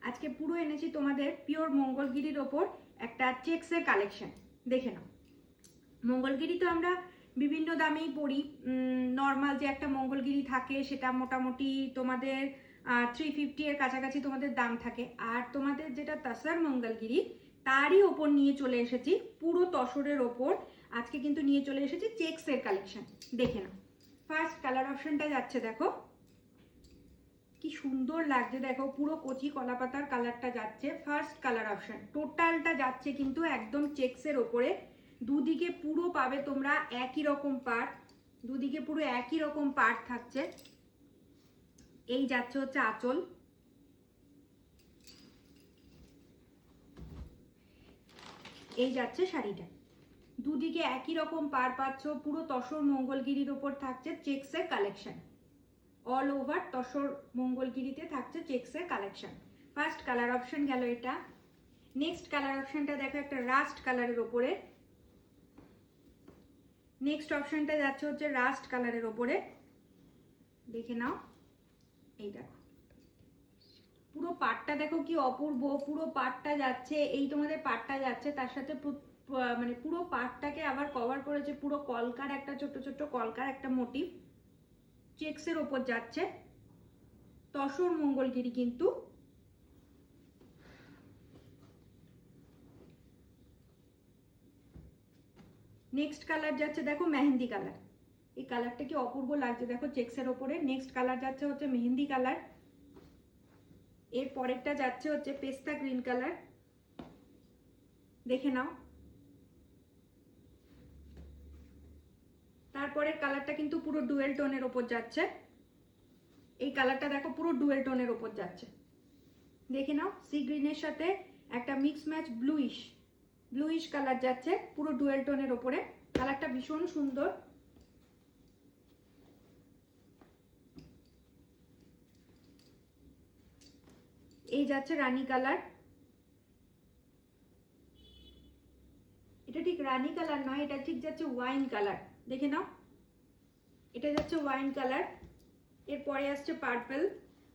আজকে পুরো এনেছি তোমাদের পিওর মঙ্গলগিরির ওপর একটা চেক্সের কালেকশন। দেখে নাও, মঙ্গলগিরি তো আমরা বিভিন্ন দামেই পড়ি। নর্মাল যে একটা মঙ্গলগিরি থাকে সেটা মোটামুটি তোমাদের 350 এর কাছাকাছি তোমাদের দাম থাকে। আর তোমাদের যেটা তাসার মঙ্গলগিরি তারই ওপর নিয়ে চলে এসেছি পুরো তসরের ওপর। আজকে কিন্তু নিয়ে চলে এসেছি চেক্সের কালেকশন। দেখে নাও, ফার্স্ট কালার অপশনটা যাচ্ছে, দেখো কি সুন্দর লাগছে, দেখো পুরো কচি কলা পাতার কালারটা যাচ্ছে। ফার্স্ট কালার অপশন টোটালটা যাচ্ছে কিন্তু একদম চেক্সের ওপরে। দুদিকে পুরো পাবে তোমরা একই রকম পাড়, দুদিকে পুরো একই রকম পাড় থাকছে। এই যাচ্ছে হচ্ছে আঁচল, এই যাচ্ছে শাড়িটা। দুদিকে একই রকম পাড় পাচ্ছ। পুরো তসর মঙ্গলগিরির ওপর থাকছে চেক্সের কালেকশন। অল ওভার তসর মঙ্গলগিরিতে থাকছে চেক্সের কালেকশন। ফার্স্ট কালার অপশন গেল এটা। নেক্সট কালার অপশনটা দেখো একটা রাস্ট কালারের ওপরে। নেক্সট অপশনটা যাচ্ছে হচ্ছে রাস্ট কালারের ওপরে। দেখে নাও, এই দেখো পুরো পাটটা দেখো কি অপূর্ব, পুরো পাটটা যাচ্ছে, এই তোমাদের পাটটা যাচ্ছে, তার সাথে মানে পুরো পাটটাকে আবার কভার করেছে পুরো কলকার একটা ছোট্ট ছোট্ট কলকার একটা মোটিভ চেক্সের ওপর যাচ্ছে। তসর মঙ্গলগিরি কিন্তু। নেক্সট কালার যাচ্ছে দেখো মেহেন্দি কালার। এই কালারটা কি অপূর্ব লাগছে দেখো চেক্সের ওপরে। নেক্সট কালার যাচ্ছে হচ্ছে মেহেন্দি কালার। এর পরেরটা যাচ্ছে হচ্ছে পেস্তা গ্রিন কালার। দেখে নাও, তারপরের কালারটা কিন্তু পুরো ডুয়েল টোনের ওপর যাচ্ছে। এই কালারটা দেখো পুরো ডুয়েল টোনের ওপর যাচ্ছে। দেখে নাও, সি গ্রিনের সাথে একটা মিক্স ম্যাচ ব্লুইশ কালার যাচ্ছে পুরো ডুয়েল টোনের ওপরে। কালারটা ভীষণ সুন্দর। এই যাচ্ছে রানী কালার। এটা ঠিক রানী কালার নয়, এটা ঠিক যাচ্ছে ওয়াইন কালার। দেখে নাও, এটা যাচ্ছে ওয়াইন কালার। এরপরে আসছে পার্পেল।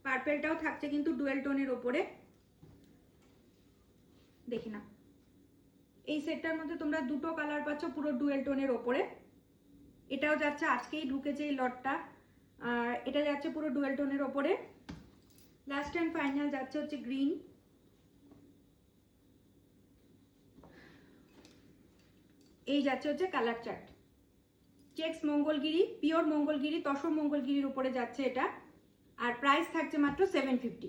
পার্পেলটাও থাকছে কিন্তু ডুয়েল টোনের ওপরে। দেখে নাও, এই সেটটার মধ্যে তোমরা দুটো কালার পাচ্ছ পুরো ডুয়েল টোনের ওপরে। এটাও যাচ্ছে, আজকেই ঢুকেছে এই লটটা। আর এটা যাচ্ছে পুরো ডুয়েল টোনের ওপরে। লাস্ট অ্যান্ড ফাইনাল যাচ্ছে হচ্ছে গ্রিন। এই যাচ্ছে হচ্ছে colour chart. Checks Mangalagiri, pure Mangalagiri, tussar মঙ্গলগিরির উপরে যাচ্ছে এটা। আর প্রাইস থাকছে মাত্র 750।